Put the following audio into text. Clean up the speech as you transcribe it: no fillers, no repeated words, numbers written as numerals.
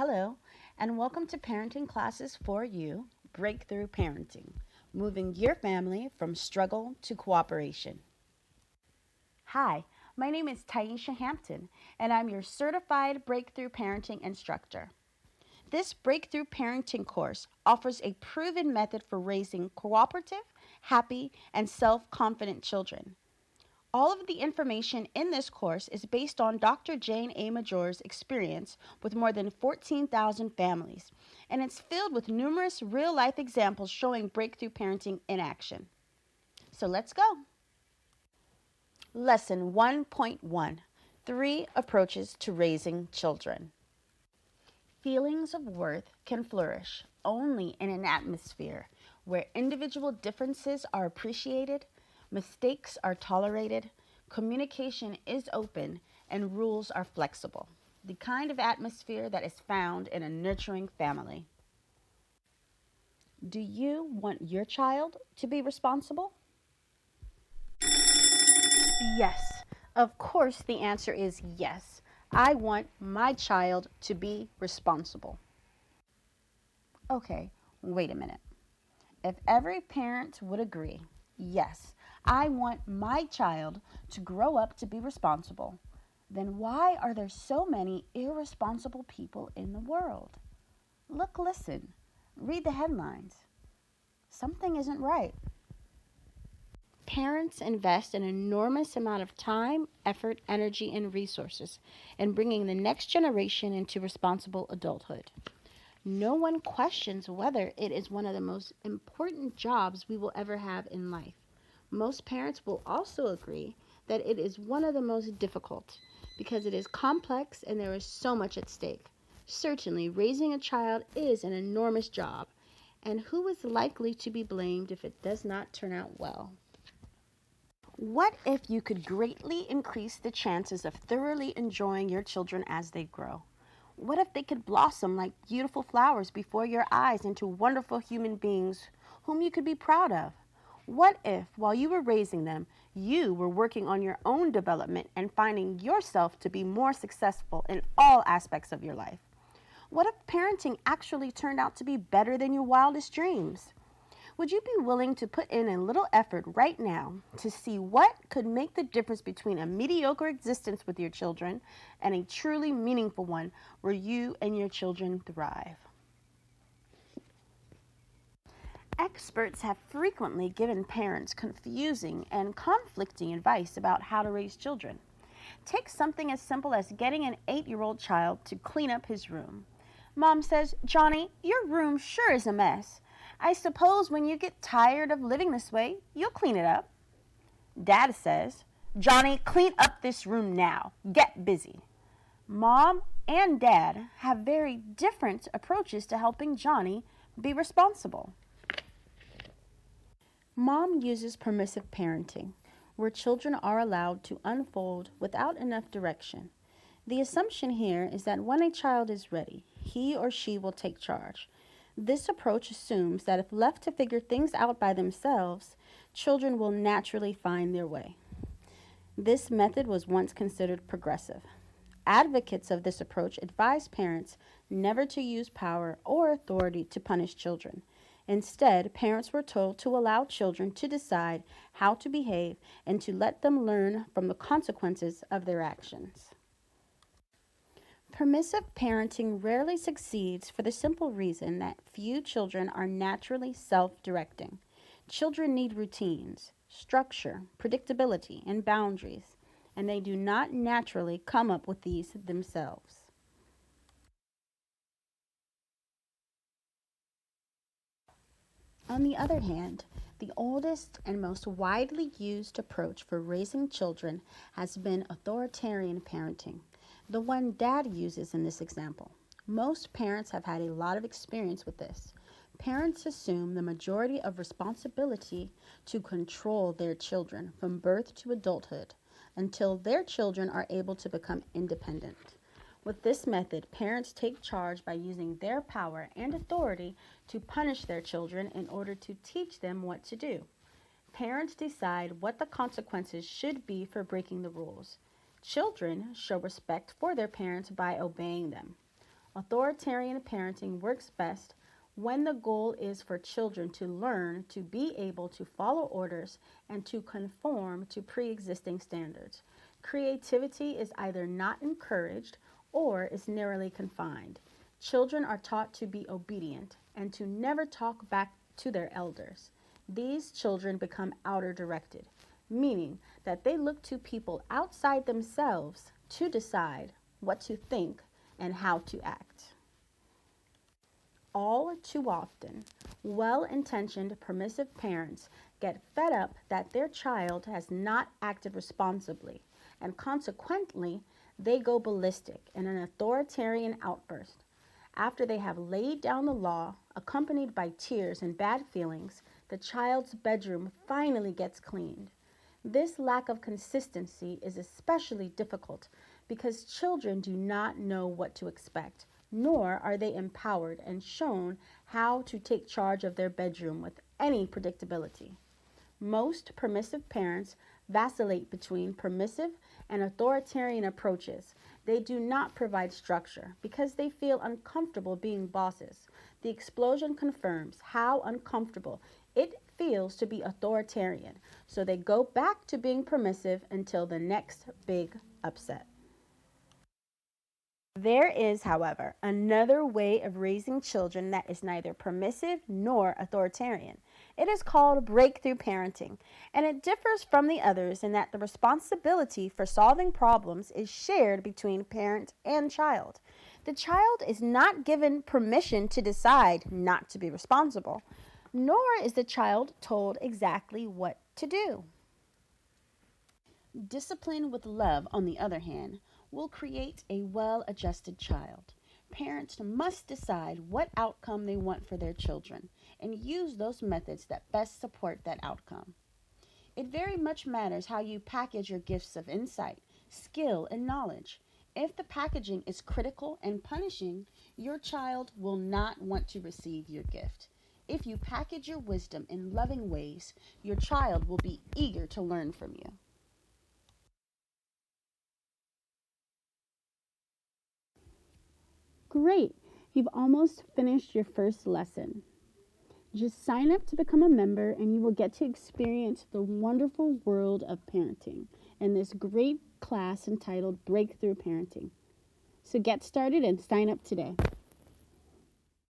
Hello, and welcome to Parenting Classes for You, Breakthrough Parenting, moving your family from struggle to cooperation. Hi, my name is Taisha Hampton, and I'm your certified Breakthrough Parenting instructor. This Breakthrough Parenting course offers a proven method for raising cooperative, happy, and self-confident children. All of the information in this course is based on Dr. Jane A. Major's experience with more than 14,000 families, and it's filled with numerous real-life examples showing breakthrough parenting in action. So let's go. Lesson 1.1: 3 Approaches to Raising Children. Feelings of worth can flourish only in an atmosphere where individual differences are appreciated, mistakes are tolerated, communication is open, and rules are flexible. The kind of atmosphere that is found in a nurturing family. Do you want your child to be responsible? Yes. Of course, the answer is yes. I want my child to be responsible. Okay, wait a minute. If every parent would agree, yes, I want my child to grow up to be responsible, then why are there so many irresponsible people in the world? Look, listen, read the headlines. Something isn't right. Parents invest an enormous amount of time, effort, energy, and resources in bringing the next generation into responsible adulthood. No one questions whether it is one of the most important jobs we will ever have in life. Most parents will also agree that it is one of the most difficult because it is complex and there is so much at stake. Certainly, raising a child is an enormous job, and who is likely to be blamed if it does not turn out well? What if you could greatly increase the chances of thoroughly enjoying your children as they grow? What if they could blossom like beautiful flowers before your eyes into wonderful human beings whom you could be proud of? What if, while you were raising them, you were working on your own development and finding yourself to be more successful in all aspects of your life? What if parenting actually turned out to be better than your wildest dreams? Would you be willing to put in a little effort right now to see what could make the difference between a mediocre existence with your children and a truly meaningful one where you and your children thrive? Experts have frequently given parents confusing and conflicting advice about how to raise children. Take something as simple as getting an 8-year-old child to clean up his room. Mom says, "Johnny, your room sure is a mess. I suppose when you get tired of living this way, you'll clean it up." Dad says, "Johnny, clean up this room now. Get busy." Mom and Dad have very different approaches to helping Johnny be responsible. Mom uses permissive parenting, where children are allowed to unfold without enough direction. The assumption here is that when a child is ready, he or she will take charge. This approach assumes that if left to figure things out by themselves, children will naturally find their way. This method was once considered progressive. Advocates of this approach advise parents never to use power or authority to punish children. Instead, parents were told to allow children to decide how to behave and to let them learn from the consequences of their actions. Permissive parenting rarely succeeds for the simple reason that few children are naturally self-directing. Children need routines, structure, predictability, and boundaries, and they do not naturally come up with these themselves. On the other hand, the oldest and most widely used approach for raising children has been authoritarian parenting, the one Dad uses in this example. Most parents have had a lot of experience with this. Parents assume the majority of responsibility to control their children from birth to adulthood until their children are able to become independent. With this method, parents take charge by using their power and authority to punish their children in order to teach them what to do. Parents decide what the consequences should be for breaking the rules. Children show respect for their parents by obeying them. Authoritarian parenting works best when the goal is for children to learn to be able to follow orders and to conform to pre-existing standards. Creativity is either not encouraged or is narrowly confined. Children are taught to be obedient and to never talk back to their elders. These children become outer directed, meaning that they look to people outside themselves to decide what to think and how to act. All too often, well-intentioned permissive parents get fed up that their child has not acted responsibly, and consequently, they go ballistic in an authoritarian outburst. After they have laid down the law, accompanied by tears and bad feelings, the child's bedroom finally gets cleaned. This lack of consistency is especially difficult because children do not know what to expect, nor are they empowered and shown how to take charge of their bedroom with any predictability. Most permissive parents vacillate between permissive and authoritarian approaches. They do not provide structure because they feel uncomfortable being bosses. The explosion confirms how uncomfortable it feels to be authoritarian, so they go back to being permissive until the next big upset. There is, however, another way of raising children that is neither permissive nor authoritarian. It is called breakthrough parenting, and it differs from the others in that the responsibility for solving problems is shared between parent and child. The child is not given permission to decide not to be responsible, nor is the child told exactly what to do. Discipline with love, on the other hand, will create a well-adjusted child. Parents must decide what outcome they want for their children and use those methods that best support that outcome. It very much matters how you package your gifts of insight, skill, and knowledge. If the packaging is critical and punishing, your child will not want to receive your gift. If you package your wisdom in loving ways, your child will be eager to learn from you. Great! You've almost finished your first lesson. Just sign up to become a member and you will get to experience the wonderful world of parenting in this great class entitled Breakthrough Parenting. So get started and sign up today.